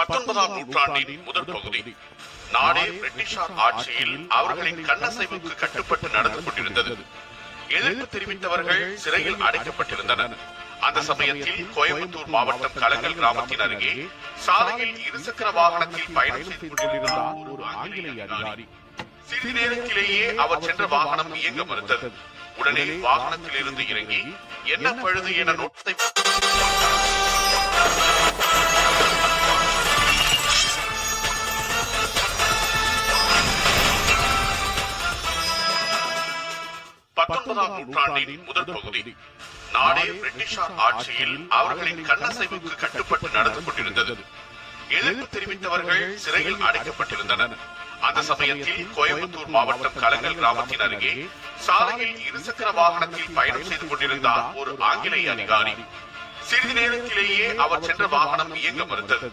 19ஆம் நூற்றாண்டின் முதல் பகுதி. நாடே பிரிட்டிஷார் ஆட்சியில் அவர்களின் கண்ணசைவுக்கு கட்டுப்பட்டு நடந்து கொண்டிருந்தது. எதிர்ப்பு தெரிவித்தவர்கள் சிறையில் அடைக்கப்பட்டிருந்தனர். அந்த சமயத்தில் கோயம்புத்தூர் மாவட்டம் கலங்கல் கிராமத்தின் அருகே சாலையில் இருசக்கர வாகனத்தில் பயணம் செய்து கொண்டிருந்தார் ஒரு ஆங்கிலேய அதிகாரி. சிறிது நேரத்திலேயே அவர் சென்ற வாகனம் இயங்க மறுத்தது. உடனே வாகனத்தில் இருந்து இறங்கி என்ன பழுது என நோட்டத்தை நூற்றாண்டின் முதல் பகுதி. நாடே பிரிட்டிஷார் ஆட்சியில் அவர்களின் கண்ணசைவுக்கு கட்டுப்பட்டு நடந்து கொண்டிருந்தது. எதிர்ப்பு தெரிவித்தவர்கள் சிறையில் அடைக்கப்பட்டிருந்தனர். அந்த சமயத்தில் கோயம்புத்தூர் மாவட்டம் கலங்கல் கிராமத்தின் அருகே சாலையில் இருசக்கர வாகனத்தில் பயணம் செய்து கொண்டிருந்தார் ஒரு ஆங்கிலேய அதிகாரி. சிறிது நேரத்திலேயே அவர் சென்ற வாகனம் இயங்க மறுத்தது.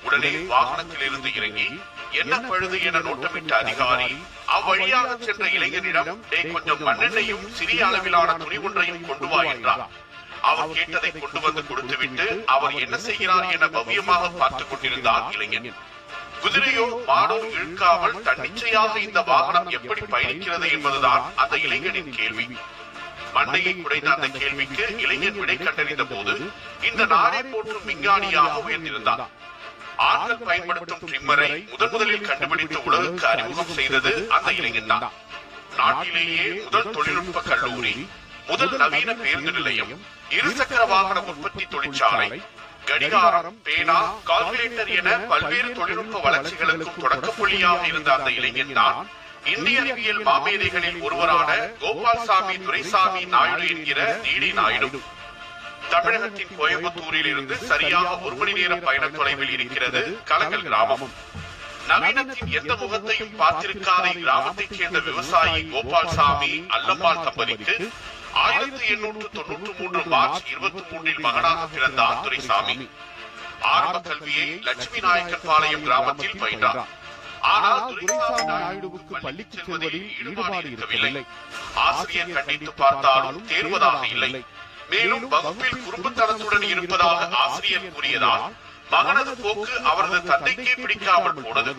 உடனே வாகனத்தில் இருந்து இறங்கி என்ன பழுது என நோட்டமிட்ட அதிகாரி அவ்வழியாக சென்ற இளைஞனிடம் கொஞ்சம் மண்ணெண்ணையும் சிறிய அளவிலான துணி ஒன்றையும் கொண்டு வா என்றார். அவர் கேட்டதை கொண்டு வந்து கொடுத்துவிட்டு அவர் என்ன செய்கிறார் என பவ்யமாக பார்த்துக் கொண்டிருந்தார் இளைஞன். குதிரையோ மாடோ இழுக்காமல் தன்னிச்சையாக இந்த வாகனம் எப்படி பயணிக்கிறது என்பதுதான் அந்த இளைஞனின் கேள்வி. மண்டையை குடைந்த அந்த கேள்விக்கு இளைஞன் விடை கண்டறிந்த போது இந்த நாடை போற்றும் விஞ்ஞானியாக உயர்ந்திருந்தார். ஆண்கள் பயன்படுத்தும் ட்ரிம்மரை முதலில் கண்டுபிடித்து உலகுக்கு அறிமுகம் செய்தது அந்த இளைஞன் தான். நாட்டிலேயே முதல் தொழில்நுட்ப கல்லூரி, முதல் நவீன பேருந்து நிலையம், இருசக்கர வாகன உற்பத்தி தொழிற்சாலை, கடிகாரம், பேனா, கால்குலேட்டர் என பல்வேறு தொழில்நுட்ப வளர்ச்சிகளுக்கும் தொடக்க புள்ளியாக இருந்த அந்த இளைஞன் தான் இந்திய அறிவியல் மாமேதைகளில் ஒருவரான கோபால்சாமி துரைசாமி நாயுடு என்கிற டிடி நாயுடு. தமிழகத்தின் கோயம்புத்தூரில் இருந்து சரியாக 1 மணி நேர பயண தொலைவில் இருக்கிறது கலங்கல் கிராமம். நவீனத்தின் எந்த முகத்தையும் பார்த்திருக்காத இக்கிராமத்தைச் சேர்ந்த விவசாயி கோபால்சாமி அல்லம்மாள் தம்பதிக்கு 1893 மார்ச் 23 மகனாக பிறந்தார் துரைசாமி. ஆரம்ப கல்வியை லட்சுமி நாயக்கன் பாளையம் கிராமத்தில் பயின்றார். ஆனால் துரைசாமி நாயுடுவுக்கு பள்ளிக்கு செல்வதில் ஈடுபாடு இருக்கவில்லை. ஆசிரியர் கண்டித்து பார்த்தாலும் தேர்வதாக இல்லை. மேலும் வகுப்பில் குறும்புத்தனத்துடன் இருப்பதாக ஆசிரியர் கூறியதால் மகனது போக்கு அவரது தந்தைக்கே பிடிக்காமல் போனது.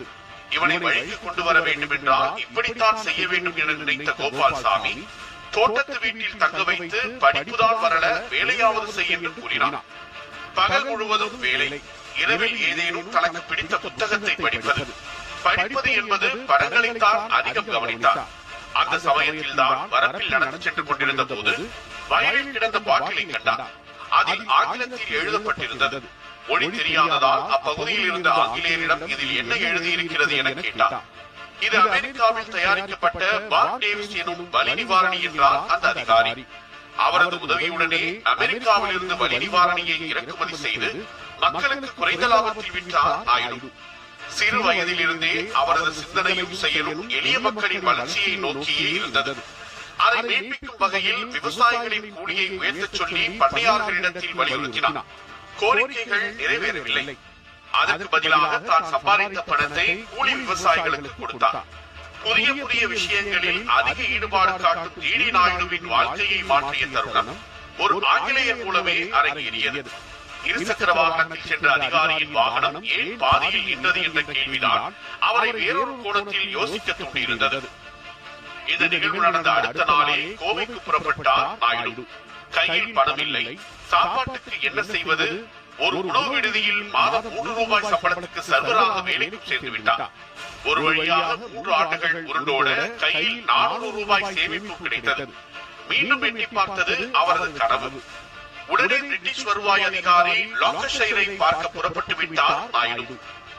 இவனை வழிக்கு கொண்டு வர வேண்டும் என்றால் இப்படித்தான் செய்ய வேண்டும் என நினைத்த கோபால்சாமி தோட்டத்து வீட்டில் தங்க வைத்து படிப்புதான் வரல வேலையாவது செய்ய என்று கூறினார். பகல் முழுவதும் வேலை, இரவில் ஏதேனும் தனக்கு பிடித்த புத்தகத்தை படிப்பது. படிப்பது என்பது படங்களைத்தான் அதிகம் கவனித்தார். அந்த சமயத்தில் தான் வரப்பில் நடந்து சென்று கொண்டிருந்த போது வயலில் கிடந்த பாட்டிலை கண்டார். அதில் ஆங்கிலத்தில் எழுதப்பட்டிருந்தது. மொழி தெரியாததால் அப்பகுதியில் இருந்த ஆங்கிலேயரிடம் இதில் என்ன எழுதியிருக்கிறது என கேட்டார். இது அமெரிக்காவில் தயாரிக்கப்பட்ட பார் டேவிஸ் எனும் வலி நிவாரணி என்றார் அந்த அதிகாரி. அவரது உதவியுடனே அமெரிக்காவில் இருந்து வலி நிவாரணியை இறக்குமதி செய்து மக்களுக்கு குறைந்த லாபத்தில் விற்றார் நாயுடு. சிறு வயதில் இருந்தே அவரது சிந்தனையும் செயலும் எளிய மக்களின் வளர்ச்சியை நோக்கியே இருந்தது. அதை மேற்பிக்கும் வகையில் விவசாயிகளின் கூலியை உயர்த்தச் சொல்லி பண்ணையாளர்களிடத்தில் வலியுறுத்தினார். கோரிக்கைகள் நிறைவேறவில்லை. அதற்கு பதிலாக தான் சம்பாதித்த பணத்தை கூலி விவசாயிகளுக்கு கொடுத்தார். புதிய புதிய விஷயங்களில் அதிக ஈடுபாடு காட்டும் டிடி நாயுடுவின் வாழ்க்கையை மாற்றிய தருணம் ஒரு ஆங்கிலேயர் போலவே அரங்கேறியது. இருசக்கர வாகனத்தில் சென்ற அதிகாரியின் வாகனம் ஏன் பாதியில் நின்றது என்ற கேள்விதான் அவரை வேறொரு கோணத்தில் யோசிக்க தூண்டியிருந்தது. இந்த நிகழ்வு நடந்த அடுத்த நாளே கோவைக்கு புறப்பட்டார் நாயுடு. கையில் பணம் இல்லை, சாப்பாட்டுக்கு என்ன செய்வது? ஒரு உணவு விடுதியில் மாதம் 3 ரூபாய் சம்பளத்துக்கு சர்வராக வேலைக்கு சேர்ந்து விட்டார். ஒரு வழியாக 3 ஆண்டுகள் உருண்டோட கையில் 400 ரூபாய் சேமிப்பு கிடைத்தது. மீண்டும் எண்ணி பார்த்தது அவரது கனவு. உடனே பிரிட்டிஷ் வருவாய் அதிகாரி லாங்கஷைரை பார்க்க புறப்பட்டு விட்டார் நாயுடு.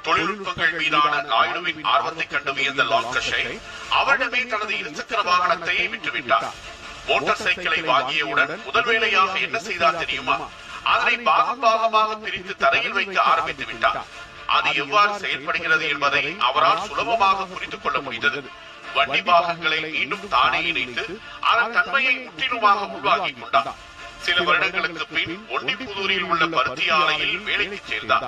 தொழில்நுட்பங்கள் மீதான நாயுடுவின் ஆர்வத்தை கண்டு வியந்த லாங்கஷைர் அவரிடமே தனது இருசக்கர வாகனத்தை விட்டுவிட்டார். மோட்டார் சைக்கிளை வாங்கியவுடன் முதல் வேலையாக என்ன செய்தார் தெரியுமா? அதனை பாகம் பாகமாக பிரித்து தரையில் வைக்க ஆரம்பித்து விட்டார். அது எவ்வாறு செயல்படுகிறது என்பதை அவரால் சுலபமாக புரிந்து கொள்ள முடிந்தது. வண்டி பாகங்களை மீண்டும் தானே இணைத்து அதன் தன்மையை முற்றிலுமாக உள்வாங்கிக் கொண்டார். சில வருடங்களுக்கு பின் ஒண்டிப்புதூரில் உள்ள பருத்தி ஆலையில் வேலைக்கு சேர்ந்தார்.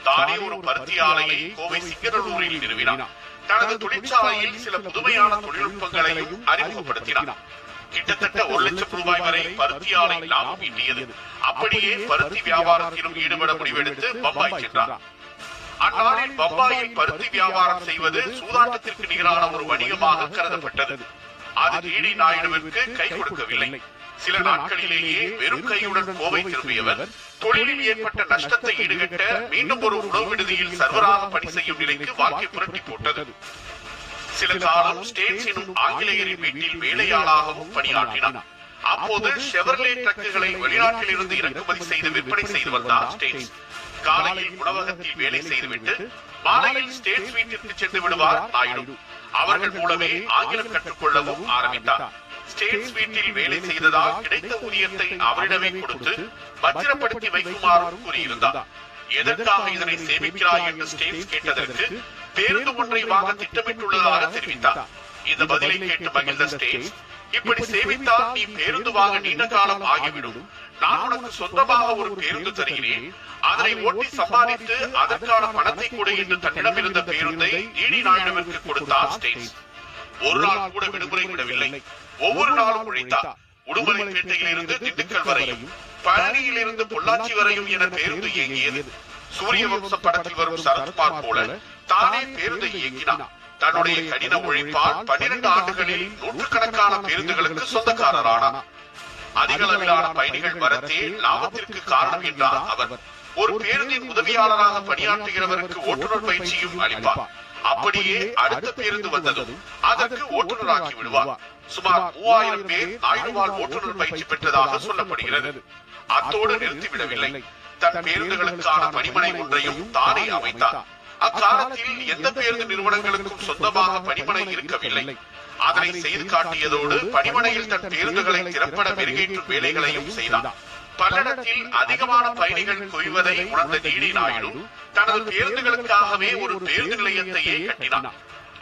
தானே ஒரு பருத்தி ஆலையை கோவை சிங்கநல்லூரில் நிறுவினார். தனது தொழிற்சாலையில் சில புதுமையான தொழில்நுட்பங்களையும் அறிமுகப்படுத்தினார். கிட்டத்தட்ட 1 லட்சம் ரூபாய் வரை பருத்தி ஆலை லாபம் ஈட்டியது. அப்படியே பருத்தி வியாபாரத்திலும் ஈடுபட முடிவெடுத்து பம்பாய் சென்றார். அந்நாளில் பம்பாயில் பருத்தி வியாபாரம் செய்வது சூதாட்டத்திற்கு நிகரான ஒரு வணிகமாக கருதப்பட்டது. அது டிடி நாயுடுவிற்கு கை கொடுக்கவில்லை. சில நாட்களிலேயே வெறும் கையுடன் கோவை திரும்பியவர் தொழிலில் ஏற்பட்ட நஷ்டத்தை ஈடுகட்ட மீண்டும் ஒரு உணவு விடுதியில் சர்வராக பணி செய்யும் நிலைக்கு வாழ்க்கை புரட்டி போட்டது. சில காலம் ஸ்டேட்ஸ் எனும் ஆங்கிலேயரின் வீட்டில் வேலையாளாகவும் பணியாற்றினார். அப்போது ஷெவர்லே ட்ரக்குகளை வெளிநாட்டில் இருந்து இறக்குமதி செய்து விற்பனை செய்து வந்தார் ஸ்டேட்ஸ். காலையில் உணவகத்தில் வேலை செய்துவிட்டு மாலையில் ஸ்டேட்ஸ் வீட்டிற்கு சென்று விடுவார் நாயுடு. அவர்கள் மூலமே ஆங்கிலம் கற்றுக்கொள்ளவும் ஆரம்பித்தார். ஸ்டேட்ஸ் வீட்டில் வேலை செய்ததால் கிடைத்த ஊதியத்தை அவரிடமே கொடுத்து பத்திரப்படுத்தி வைக்குமாறும் கூறியிருந்தார். எதற்காக இதனை சேமிக்கிறாய் என்று ஸ்டேட்ஸ் கேட்டதற்கு பேருந்து ஒன்றை வாங்க திட்டமிட்டுள்ளதாக தெரிவித்தார். இந்த பதிலை கேட்டு மகிழ்ந்த ஸ்டேட்ஸ், இப்படி சேமித்தால் நீ பேருந்து வாங்க நீண்ட காலம் ஆகிவிடும். நான் உனக்கு சொந்தமாக ஒரு பேருந்து தருகிறேன். அதனை ஓட்டி சம்பாதித்து அதற்கான பணத்தை கொடு என்று தன்னிடம் இருந்த பேருந்தை டிடி நாயுடுவிற்கு கொடுத்தார் ஸ்டேட்ஸ். ஒரு நாள் கூட விடுமுறை விடவில்லை. ஒவ்வொரு நாளும் உழைத்தார். உடுமலைப்பேட்டையில் இருந்து திண்டுக்கல் வரையும், பழனியில் இருந்து பொள்ளாச்சி வரையும் என பேருந்து இயங்கியது. சூரிய வம்சம் படத்தில் வரும் சரத்குமார் போல தானே பேருந்தை இயக்கினார். தன்னுடைய கடின உழைப்பால் 12 ஆண்டுகளில் நூற்றுக்கணக்கான பேருந்துகளுக்கு சொந்தக்காரரானார். அதிக அளவிலான பயணிகள் வரத்தே லாபத்திற்கு காரணம் என்றார் அவர். ஒரு பேருந்தின் உதவியாளராக பணியாற்றுகிறவருக்கு ஓட்டுநர் பயிற்சியும் அளிப்பார். அப்படியே அடுத்த பேருந்து வந்ததும் அதற்கு ஓட்டுநராக்கி விடுவார். சுமார் 3000 பேர் நாயுடுவால் ஓட்டுநர் பயிற்சி பெற்றதாக சொல்லப்படுகிறது. அத்தோடு நிறுத்திவிடவில்லை. தன் பேருந்துகளுக்கான பணிமனை ஒன்றையும் தானே அமைத்தார். அக்காலத்தில் எந்த பேருந்து நிறுவனங்களுக்கும் சொந்தமாக பணிமனை இருக்கவில்லை. அதனை செய்து காட்டியதோடு பணிமனையில் தன் பேருந்துகளை திறப்பட மெருகேற்றும் வேலைகளையும் செய்தார். பல்லடத்தில் அதிகமான பயணிகள் குவிவதை உணர்ந்த டிடி நாயுடு தனது பேருந்துகளுக்காகவே ஒரு பேருந்து நிலையத்தையே கட்டினார்.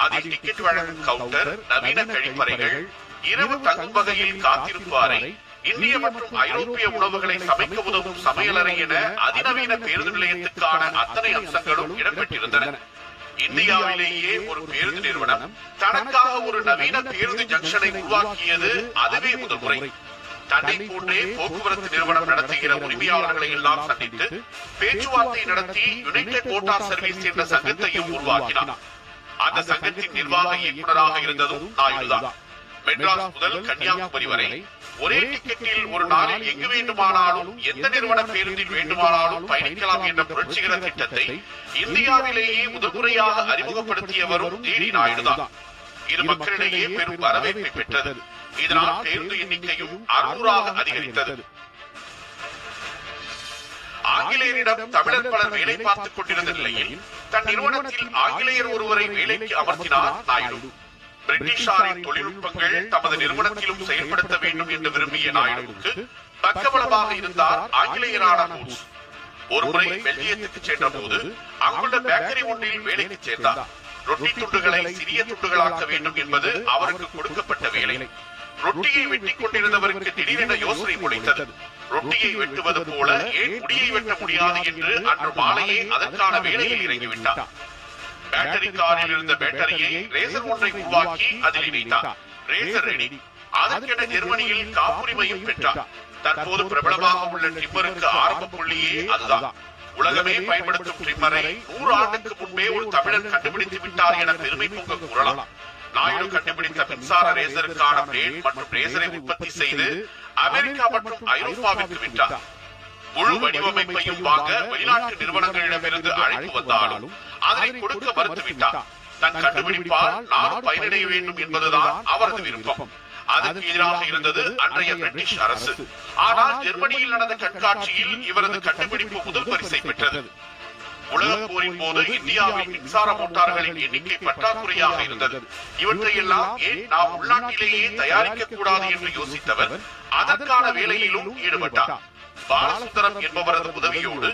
அதில் டிக்கெட் வழங்கும் கவுண்டர், நவீன கழிப்பறைகள், இரவு தங்கும் வகையில் காத்திருப்பு அறை, இந்திய மற்றும் ஐரோப்பிய உணவுகளை சமைக்க உதவும் சமையலறை என அதிநவீன பேருந்து நிலையத்துக்கான அத்தனை அம்சங்களும் இடம்பெற்றிருந்தன. இந்தியாவிலேயே ஒரு பேருந்து நிறுவனம் தனக்காக ஒரு நவீன பேருந்து ஜங்ஷனை உருவாக்கியது அதுவே முதல் முறை. தன்னை போன்றே போக்குவரத்து நிறுவனம் நடத்துகிற உரிமையாளர்களை எல்லாம் சந்தித்து பேச்சுவார்த்தை நடத்தி யுனைடெட் மோட்டார் சர்வீஸ் என்ற சங்கத்தையும் உருவாக்கினார். அந்த சங்கத்தின் நிர்வாக இயக்குநராக இருந்ததும் நாயுடுதான். மெட்ராஸ் முதல் கன்னியாகுமரி வரை ஒரே டிக்கெட்டில் ஒரு நாளில் எங்கு வேண்டுமானாலும் எந்த நிறுவன பேருந்தில் வேண்டுமானாலும் பயணிக்கலாம் என்ற புரட்சிகர திட்டத்தை இந்தியாவிலேயே முதன்முறையாக அறிமுகப்படுத்தியவரும் டிடி நாயுடுதான். இது மக்களிடையே பெரும் வரவேற்பை பெற்றது. இதனால் பேருந்து எண்ணிக்கையும் 600ஆக அதிகரித்தது. ஆங்கிலேயரிடம் தமிழர் பலர் வேலை பார்த்துக் கொண்டிருந்த நிலையில் தன் நிறுவனத்தில் ஆங்கிலேயர் ஒருவரை வேலைக்கு அமர்த்தினார் நாயுடு. பிரிட்டிஷாரின் தொழில்நுட்பங்கள் தமது நிறுவனத்திலும் செயல்படுத்த வேண்டும் என்று விரும்பிய நாயுடுவுக்கு பக்கபலமாக இருந்தார் ஆங்கிலேயரான பூட்ஸ். ஒருமுறை பெல்ஜியத்துக்கு சென்ற போது அங்குள்ள பேக்கரி ஒன்றில் வேலைக்கு சேர்ந்தார். ரொட்டி துண்டுகளை சிறிய துண்டுகளாக்க வேண்டும் என்பது அவருக்கு கொடுக்கப்பட்ட வேலை. ரொட்டியை வெட்டிக் கொண்டிருந்தவருக்கு திடீரென யோசனை முளைத்தது. ரொட்டியை வெட்டுவது போல ஏன் முடியை வெட்ட முடியாது என்று அன்று மாலையே அதற்கான வேலையில் இறங்கிவிட்டார். பேட்டரி காரில் இருந்த பேட்டரியை ரேசர் ஒன்றை உருவாக்கி அதில் இணைத்தார். Razor ready. அதற்கென ஜெர்மனியில் காப்புரிமையும் பெற்றார். தற்போது பிரபலமாக உள்ள ட்ரிம்மருக்கு ஆரம்ப புள்ளியே அதுதான். உலகமே பயன்படுத்தும் ட்ரிம்மரை 100 ஆண்டுக்கு முன்பே ஒரு தமிழர் கண்டுபிடித்து விட்டார் என பெருமை பொங்க கூறலாம். நாயுடு கண்டுபிடித்த மின்சார ரேசருக்கான பிளேட் மற்றும் ரேசரை உற்பத்தி செய்து அமெரிக்கா மற்றும் ஐரோப்பாவிற்கு விட்டார். முழு வடிவமைப்பையும் வாங்க வெளிநாட்டு நிறுவனங்களிடமிருந்து அழைப்பு வந்தாலும் அதனை கொடுக்க மறுத்துவிட்டார். தன் கண்டுபிடிப்பால் நானும் பயனடைய வேண்டும் என்பதுதான் அவரது விருப்பம். அதற்கு எதிராக இருந்தது அன்றைய பிரிட்டிஷ் அரசு. ஆனால் ஜெர்மனியில் நடந்த கண்காட்சியில் இவரது கண்டுபிடிப்பு முதல் பரிசை பெற்றது. உலகப் போரின் போது இந்தியாவில் மின்சார மோட்டார்களின் எண்ணிக்கை பற்றாக்குறையாக இருந்தது. இவற்றையெல்லாம் ஏன் நாம் உள்நாட்டிலேயே தயாரிக்க கூடாது என்று யோசித்தவர் அதற்கான வேலையிலும் ஈடுபட்டார். பாலசுந்தரம் என்பவரது உதவியோடு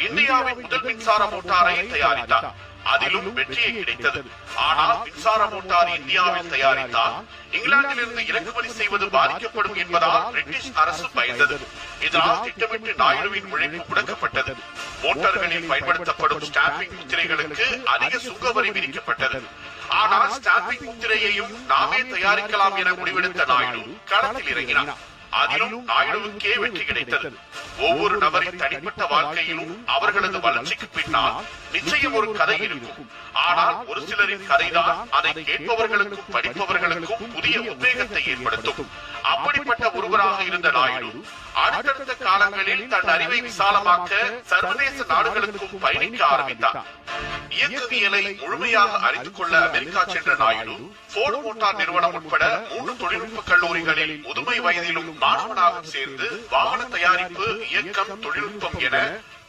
இந்தியாவின் முதல் மின்சார மோட்டாரை தயாரித்தார். அதிலும் வெற்றியை கிடைத்தது. ஆனால் மின்சார மோட்டார் இந்தியாவில் தயாரித்தால் இங்கிலாந்திலிருந்து இறக்குமதி செய்வது பாதிக்கப்படும் என்பதால் பிரிட்டிஷ் அரசு பயந்தது. இதனால் திட்டமிட்டு நாயுடுவின் உழைப்பு முடக்கப்பட்டது. மோட்டார்களில் பயன்படுத்தப்படும் ஸ்டாம்பிங் முத்திரைகளுக்கு அதிக சுங்க வரி விதிக்கப்பட்டது. ஆனால் ஸ்டாம்பிங் முத்திரையையும் நாமே தயாரிக்கலாம் என முடிவெடுத்த நாயுடு களத்தில் இறங்கினார். அதிலும் நாயுடுவுக்கே வெற்றி கிடைத்தது. ஒவ்வொரு நபரின் தனிப்பட்ட வாழ்க்கையிலும் அவர்களது வளர்ச்சிக்கு பின்னால் நிச்சயம் ஒரு கதை இருக்கும். ஆனால் ஒரு சிலரின் கதைதான் அதை கேட்பவர்களுக்கும் படிப்பவர்களுக்கும் புதிய உத்வேகத்தை ஏற்படுத்தும். அப்படிப்பட்ட ஒருவராக இருந்த நாயுடு அடுத்தடுத்த காலங்களில் தன் அறிவை விசாலமாக்க சர்வதேச நாடுகளுக்கும் பயணிக்க ஆரம்பித்தார். இயக்கவியலை முழுமையாக அறிந்து கொள்ள அமெரிக்கா சென்ற நாயுடு போர்டு மோட்டார் நிறுவனம் உட்பட 3 தொழில்நுட்ப கல்லூரிகளில் முதுமை வயதிலும் மாணவனாக சேர்ந்து வாகன தயாரிப்பு, இயக்கம், தொழில்நுட்பம் என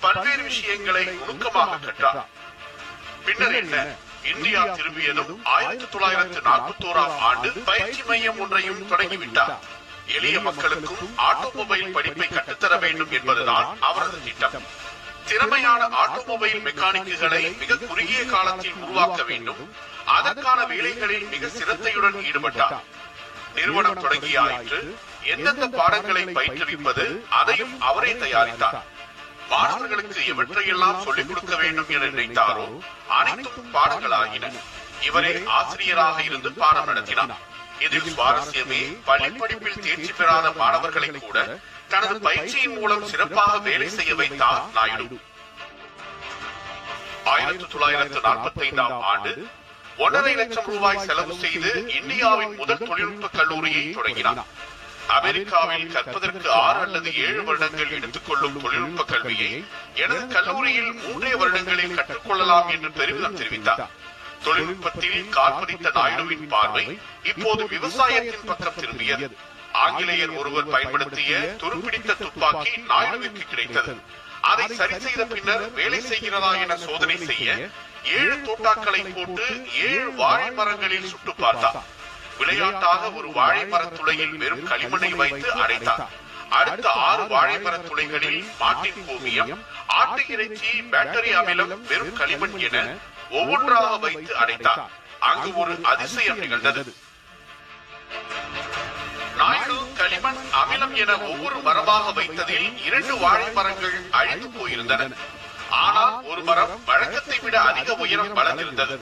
பல்வேறு விஷயங்களை நுணுக்கமாக கற்றார். பின்னர் என்ன, இந்தியா திரும்பியதும் 1941ஆம் ஆண்டு பயிற்சி மையம் ஒன்றையும் தொடங்கிவிட்டார். எளிய மக்களுக்கும் ஆட்டோமொபைல் படிப்பை கற்றுத்தர வேண்டும் என்பதுதான் அவரது திட்டம். திறமையான ஆட்டோமொபைல் மெக்கானிக்குகளை மிக குறுகிய காலத்தில் உருவாக்க வேண்டும். அதற்கான வேலைகளில் மிக சிரத்தையுடன் ஈடுபட்டார். நிறுவனம் தொடங்கிய ஆயிற்று. எந்தெந்த பாடங்களை பயிற்றுவிப்பது அதையும் அவரே தயாரித்தார். மாணவர்களுக்கு எவற்றையெல்லாம் சொல்லிக் கொடுக்க வேண்டும் என நினைத்தாரோ அனைத்தும் பாடங்களாகின. இவரே ஆசிரியராக இருந்து பாடம் நடத்தினார். இதில் சுவாரஸ்யமே, பள்ளிப்படிப்பில் தேர்ச்சி பெறாத மாணவர்களை கூட தனது பயிற்சியின் மூலம் சிறப்பாக வேலை செய்ய வைத்தார் நாயுடு. 1945ஆம் ஆண்டு 1.5 லட்சம் ரூபாய் செலவு செய்து இந்தியாவின் முதல் தொழில்நுட்ப கல்லூரியை தொடங்கினார். அமெரிக்காவில் கற்பதற்கு 6 அல்லது 7 வருடங்கள் எடுத்துக்கொள்ளும் தொழில்நுட்ப கல்வியை எனது கல்லூரியில் 3 வருடங்களில் கற்றுக்கொள்ளலாம் என்று பெருமிதம் தெரிவித்தார். தொழில்நுட்பத்தில் கால்பதித்த நாயுடுவின் பார்வை இப்போது விவசாயத்தின் பக்கம் திரும்பியது. ஆங்கிலேயர் ஒருவர் பயன்படுத்திய துருப்பிடித்த துப்பாக்கி நாயுடுவிற்கு கிடைத்தது. அதை சரி செய்த பின்னர் வேலை செய்கிறதா என சோதனை செய்ய 7 தோட்டாக்களை போட்டு 7 வாழை மரங்களில் சுட்டு பார்த்தார். விளையாட்டாக ஒரு வாழை மரத்துளையில் வெறும் களிமண்ணை வைத்து அடைத்தார். அடுத்த 6 வாழை மரத் துளைகளில் மாட்டின் கோமியம், ஆட்டு இறைச்சி, பேட்டரி அமிலம், வெறும் களிமண் என ஒவ்வொன்றாக வைத்து அடைத்தார். அங்கு ஒரு அதிசயம் நிகழ்ந்தது. நாயுடு களிமண், அமிலம் என ஒவ்வொரு மரமாக வைத்ததில் 2 வாழை மரங்கள் அழிந்து போயிருந்தன. ஆனால் ஒரு மரம் வழக்கத்தை விட அதிக உயரம் வளர்ந்திருந்தது.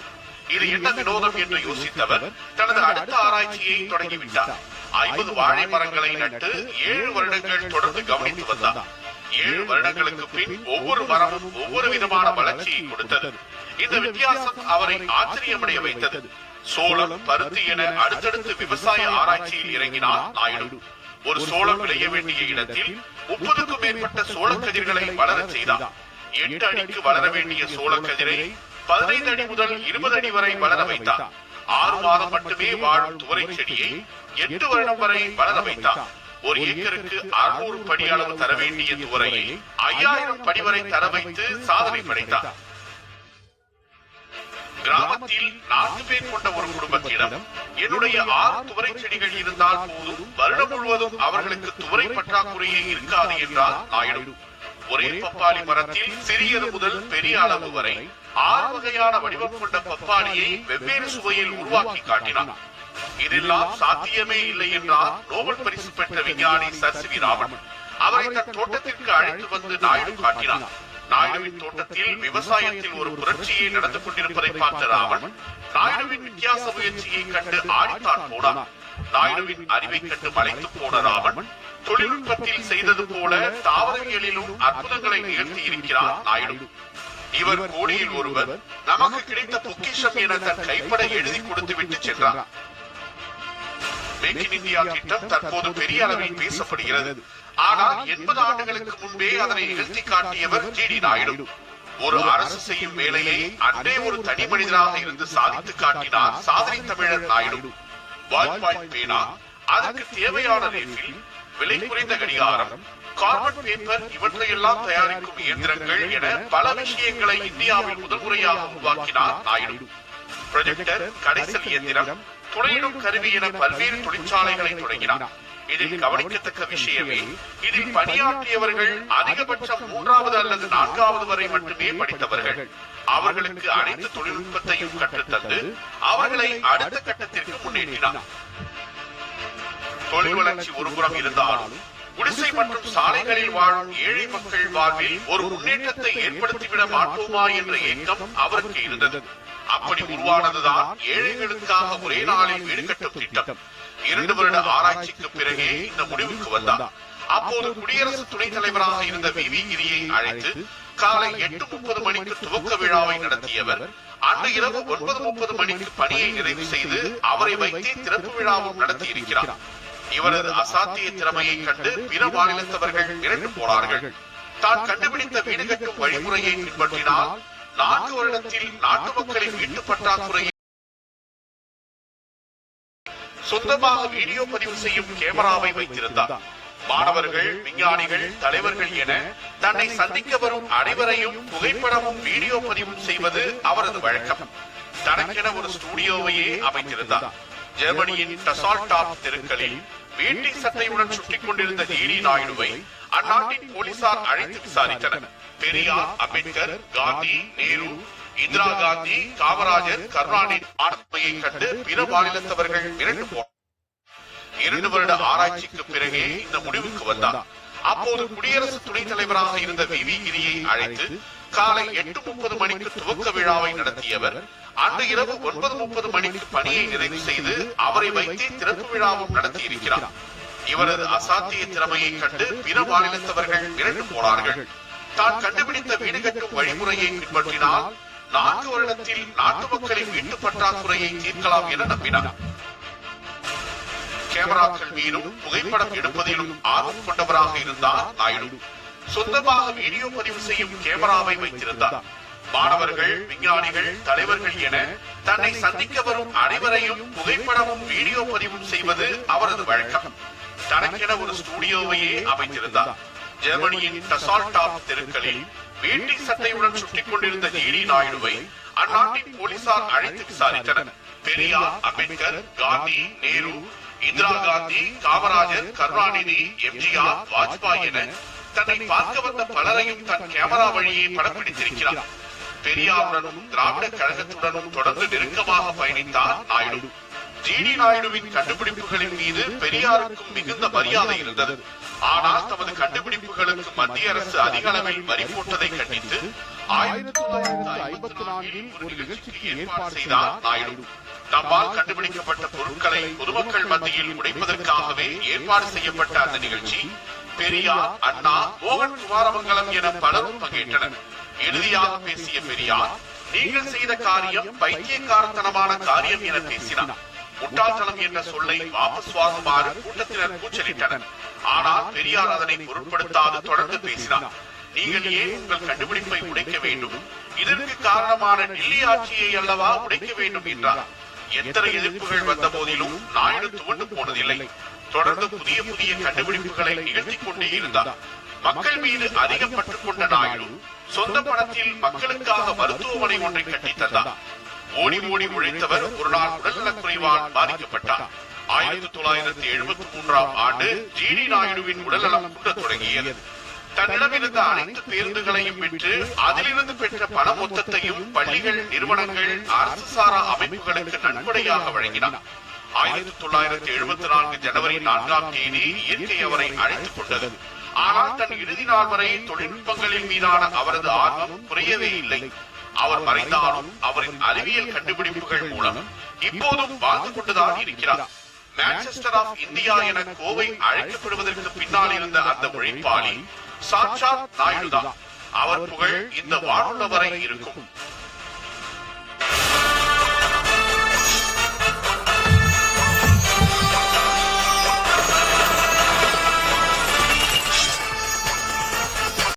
இது என்ன வினோதம் என்று யோசித்தவர் தனது அடுத்த ஆராய்ச்சியை தொடங்கிவிட்டார். 50 வாழை மரங்களை நட்டு 7 வருடங்கள் தொடர்ந்து கவனித்து வந்தார். 7 வருடங்களுக்கு பின் ஒவ்வொரு மரமும் ஒவ்வொரு விதமான வளர்ச்சியை கொடுத்தது. இந்த வித்தியாசம் அவரை ஆச்சரியமடைய வைத்தது. சோளம், பருத்தி என அடுத்தடுத்து விவசாய ஆராய்ச்சியில் இறங்கினார் நாயுடு. ஒரு சோளம் விளைய வேண்டிய இடத்தில் 30க்கும் மேற்பட்ட சோளக்கதிர்களை வளர செய்தார். 8 அடிக்கு வளர வேண்டிய சோளக்கதிரை 15 அடி முதல் 20 அடி வரை வளர வைத்தார். 6 மாதம் மட்டுமே வாழும் துவரை செடியை 8 வருடம் வரை வளர வைத்தார். ஒரு ஏக்கருக்கு 600 படி அளவு தர வேண்டிய துவரையை 5000 படி வரை தர வைத்து சாதனை படைத்தார். கிராமத்தில் 4 பேர் கொண்ட ஒரு குடும்பத்திடம் என்னுடைய 6 துவரை செடிகள் இருந்தால் போதும், வருடம் முழுவதும் அவர்களுக்கு துவரை பற்றாக்குறையே இருக்காது என்றார் நாயுடு. ஒரே பப்பாளி மரத்தில் சிறியது முதல் பெரிய அளவு வரை 6 வகையான வடிவம் கொண்ட பப்பாளியை வெவ்வேறு சுவையில் உருவாக்கி காட்டினார். இதெல்லாம் சாத்தியமே இல்லை என்றார் நோபல் பரிசு பெற்ற விஞ்ஞானி சர் சி வி ராமன். அவரை தன் தோட்டத்திற்கு அழைத்து வந்து நாயுடு காட்டினார். நாயுடுவின் தோட்டத்தில் விவசாயத்தில் ஒரு புரட்சியை நடந்து கொண்டிருப்பதை பார்த்த ராமன் நாயுடுவின் வித்தியாச முயற்சியை கண்டு ஆடித்தான் போனார். நாயுடுவின் அறிவை கண்டு மலைத்து போன ராமன் தொழில்நுட்பத்தில் செய்தது போல தாவரவியலிலும் அற்புதங்களை நிகழ்த்தி இருக்கிறார் நாயுடு. இவர் கோடியில் ஒருவர், நமக்கு கிடைத்த பொக்கிஷம் என தன் கைப்பட எழுதி கொடுத்து விட்டு சென்றார். மேக் இன் இந்தியா திட்டம் தற்போது பெரிய அளவில் பேசப்படுகிறது. ஆனால் 80 ஆண்டுகளுக்கு முன்பே அதனை நிகழ்த்தி காட்டியவர் ஜி.டி. நாயுடு. ஒரு அரசு செய்யும் வேலையை அன்றே ஒரு தனி மனிதராக இருந்து சாதித்து காட்டினார் சாதனை தமிழர் நாயுடு. பால் பேனா, அதற்கு தேவையான ரீஃபில், விலை குறைந்த கடிகாரம், கார்பன் பேப்பர் இவற்றையெல்லாம் தயாரிக்கும் இயந்திரங்கள் என பல விஷயங்களை இந்தியாவில் முதல் முறையாக உருவாக்கினார் நாயுடு. ப்ரொஜெக்டர், கடைசல் இயந்திரம், துணையிடும் கருவி என பல்வேறு தொழிற்சாலைகளை தொடங்கினார். இதில் கவனிக்கத்தக்க விஷயமே, இதில் பணியாற்றியவர்கள் அதிகபட்சம் 3வது அல்லது 4வது வரை மட்டுமே படித்தவர்கள். அவர்களுக்கு அனைத்து தொழில்நுட்பத்தையும் கற்றுத்தந்து அவர்களை அடுத்த கட்டத்திற்கு முன்னேற்றினார். தொழில் வளர்ச்சி ஒருபுறம் இருந்தாலும் குடிசை மற்றும் சாலைகளில் வாழும் ஏழை மக்கள் வாழ்வில் ஒரு முன்னேற்றத்தை ஏற்படுத்திவிட மாட்டோமா என்ற ஏக்கம் அவருக்கு இருந்தது. அப்படி உருவானதுதான் ஏழைகளுக்காக ஒரே நாளில் வீடு கட்டும் திட்டம். 2 வருட ஆராய்ச்சிக்கு பிறகே இந்த முடிவுக்கு வந்தார். அப்போது குடியரசு துணைத் தலைவராக இருந்த வி கிரியை அழைத்து காலை 8:30 மணிக்கு துவக்க விழாவை நடத்தியவர் அன்று இரவு 9:30 மணிக்கு பணியை நிறைவு செய்து அவரை வைத்தே திறப்பு விழாவும் நடத்தியிருக்கிறார். இவரது அசாத்திய திறமையை கண்டு பிற மாநிலத்தவர்கள் மிரண்டு போனார்கள். தான் கண்டுபிடித்த வீடு கட்டும் வழிமுறையை பின்பற்றினால் 4 வருடத்தில் நாட்டு மக்களின் வீட்டு பற்றாக்குறையை சொந்தமாக வீடியோ பதிவு செய்யும் கேமராவை வைத்திருந்தார். மாணவர்கள், விஞ்ஞானிகள், தலைவர்கள் என தன்னை சந்திக்க வரும் அனைவரையும் புகைப்படமும் வீடியோ பதிவும் செய்வது அவரது வழக்கம். தனக்கென ஒரு ஸ்டுடியோவையே அமைத்திருந்தார். ஜெர்மனியின் டசால்டாப் தெருக்களில் வேட்டி சட்டையுடன் சுற்றிக் கொண்டிருந்த ஜிடி நாயுடுவை அந்நாட்டின் போலீசார் அழைத்து விசாரித்தனர். பெரியார், அம்பேத்கர், காந்தி, நேரு, இந்திரா காந்தி, காமராஜர், கருணாநிதி ஆளுமையை கண்டு பிற மாநிலத்தவர்கள் மிரண்டு போனார். 2 வருட ஆராய்ச்சிக்கு பிறகே இந்த முடிவுக்கு வந்தார். அப்போது குடியரசு துணைத் தலைவராக இருந்த வி கிரியை அழைத்து காலை 8:30 மணிக்கு துவக்க விழாவை நடத்தியவர் அன்று இரவு 9:30 மணிக்கு பணியை நிறைவு செய்து அவரை வைத்தே திறப்பு விழாவும் நடத்தியிருக்கிறார். இவரது அசாத்திய திறமையை கண்டு பிற மாநிலத்தவர்கள் மிரண்டு போனார்கள். தான் கண்டுபிடித்த வீடு கட்டும் வழிமுறையை பின்பற்றினால் 4 வருடத்தில் நாட்டு மக்களின் வீட்டு பற்றாக்குறையை தீர்க்கலாம் என நம்பினார். கேமராக்கள் மீதும் புகைப்படம் எடுப்பதிலும் ஆர்வம் கொண்டவராக இருந்தார் நாயுடு. சொந்தமாக வீடியோ பதிவு செய்யும் கேமராவை வைத்திருந்தார். மாணவர்கள், விஞ்ஞானிகள், தலைவர்கள் என தன்னை சந்திக்க வரும் அனைவரையும் புகைப்படமும் வீடியோ பதிவும் செய்வது அவரது வழக்கம். தனக்கென ஒரு ஸ்டுடியோவையே அமைத்திருந்தார். ஜெர்மனியின் டசால்டாப் தெருக்களில் வேட்டி சட்டையுடன் சுற்றிக் கொண்டிருந்த ஜிடி நாயுடுவை அந்நாட்டின் போலீசார் அழைத்து விசாரித்தனர். பெரியார், அம்பேத்கர், காந்தி, நேரு, இந்திரா காந்தி, காமராஜர், கருணாநிதி, எம்ஜிஆர், வாஜ்பாய் என தன்னை பார்க்க வந்த பலரையும் தன் கேமரா வழியே படப்பிடித்திருக்கிறார். பெரியாருடனும் திராவிட கழகத்துடனும் தொடர்ந்து நெருக்கமாக பயணித்தார் நாயுடு. ஜிடி நாயுடுவின் கண்டுபிடிப்புகளின் மீது பெரியாருக்கும் மிகுந்த மரியாதை இருந்தது. ஆனால் தமது கண்டுபிடிப்புகளுக்கு மத்திய அரசு அதிக அளவில் வரி போட்டதை கண்டித்து 1954 ஒரு நிகழ்ச்சிக்கு ஏற்பாடு செய்தார் நாயுடு. நம்மால் கண்டுபிடிக்கப்பட்ட பொருட்களை பொதுமக்கள் மத்தியில் உடைப்பதற்காகவே ஏற்பாடு செய்யப்பட்ட அந்த நிகழ்ச்சி பெரியார், அண்ணா, மோகன் குமாரமங்கலம் என பலரும் பங்கேற்றனர். இறுதியாக பேசிய பெரியார், நீங்கள் செய்த காரியம் பைத்தியக்காரத்தனமான காரியம் என பேசினார். முட்டாள்தனம் என்ற சொல்லை வாபஸ் வாங்குமாறு கூட்டத்தினர் கூச்சலிட்டனர். ஆனால் பெரியார் அதனை பொருட்படுத்தாது தொடர்ந்து பேசினார். நீங்கள் ஏன் உங்கள் கண்டுபிடிப்பை உடைக்க வேண்டும்? இதற்கு காரணமான டில்லி ஆட்சியை அல்லவா உடைக்க வேண்டும் என்றார். எத்தனை எதிர்ப்புகள் வந்த போதிலும் நாயுடு துவண்டு போனதில்லை. தொடர்ந்து புதிய புதிய கண்டுபிடிப்புகளை நிகழ்த்திக் கொண்டே இருந்தார். மக்கள் மீது அதிகம் பற்றுக் கொண்ட நாயுடு சொந்த பணத்தில் மக்களுக்காக மருத்துவமனை ஒன்றை கட்டி தந்தார். ஓடி ஓடி உழைத்தவர் ஒரு நாள் உடல்நலக் குறைவால் பாதிக்கப்பட்டார். 1973ஆம் ஆண்டு ஜிடி நாயுடுவின் உடல்நலம் குன்றத் தொடங்கியது. தன்னிடமிருந்த அனைத்து பேருந்துகளையும் விற்று அதிலிருந்து பெற்ற பண மொத்தத்தையும் பள்ளிகள், நிறுவனங்கள், அரசு சாரா அமைப்புகளுக்கு நன்கொடையாக வழங்கினார். 1974 ஜனவரி 4ஆம் தேதி இயற்கை அவரை அழைத்துக் கொண்டது. ஆனால் தன் இறுதி நாள் வரை தொழில்நுட்பங்களின் மீதான அவரது ஆர்வம் குறையவே இல்லை. அவர் மறைந்தாலும் அவரின் அறிவியல் கண்டுபிடிப்புகள் மூலம் இப்போதும் வாழ்ந்து கொண்டுதான் இருக்கிறார். மான்செஸ்டர் ஆஃப் இந்தியா என கோவை அழைக்கப்படுவதற்கு பின்னால் இருந்த அந்த உழைப்பாளி சாட்சாத் நாயுடுதான். அவர் புகழ் இந்த வாழுள்ள வரை இருக்கும்.